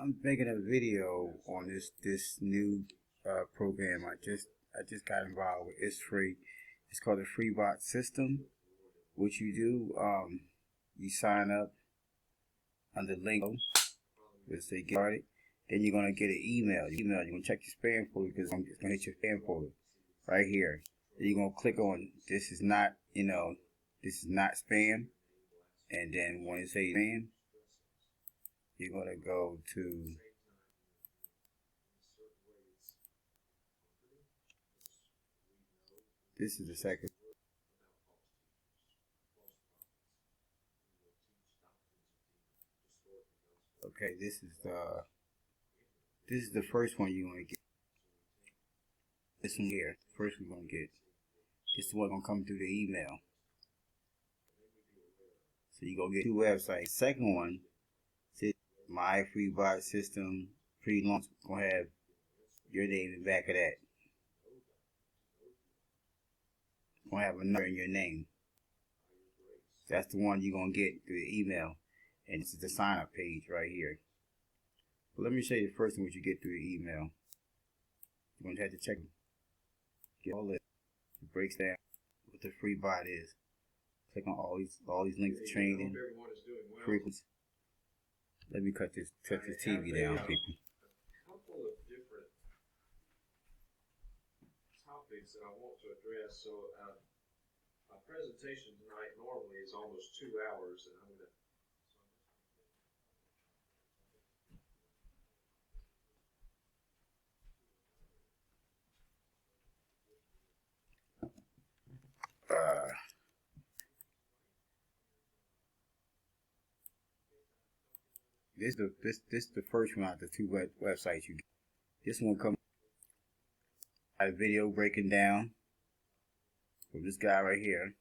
I'm making a video on this new program I just got involved with. It's free. It's called the free bot system. What you do, you sign up on the link. Let's say get started. Then you're gonna get an email. You're gonna check your spam folder because it's gonna hit your spam folder right here. Then you're gonna click on this is not this is not spam, and then when it says spam, you're gonna go to this is the second. Okay, this is the first one you're gonna get. This one here, first we're gonna get. This is what's gonna come through the email. So you're gonna get two websites. Second one, my free bot system pre-launch, gonna have your name in the back of that. Gonna have a number in your name. That's the one you're gonna get through the email. And this is the sign up page right here. But let me show you the first one what you get through the email. You're going to have to check get all this. It breaks down what the free bot is. Click on all these links to training, frequency. Let me cut this TV down, people. A couple of different topics that I want to address. So my presentation tonight normally is almost 2 hours, and I'm going to This the first one out of the two websites you get. This one comes a video breaking down from this guy right here.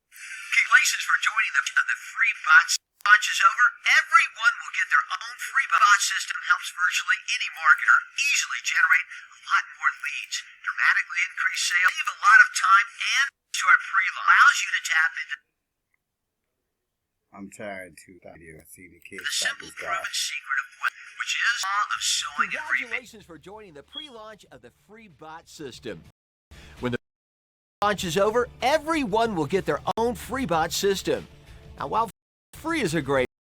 Congratulations for joining the free bot launch is over. Everyone will get their own free bot system. Helps virtually any marketer easily generate a lot more leads, dramatically increase sales, save a lot of time, and short pre-launch allows you to tap into I'm trying to see the kids. the simple proven secret of which is law of sowing and reaping. Congratulations for joining the pre-launch of the free bot system. When the launch is over, everyone will get their own free bot system. Now, while free is a great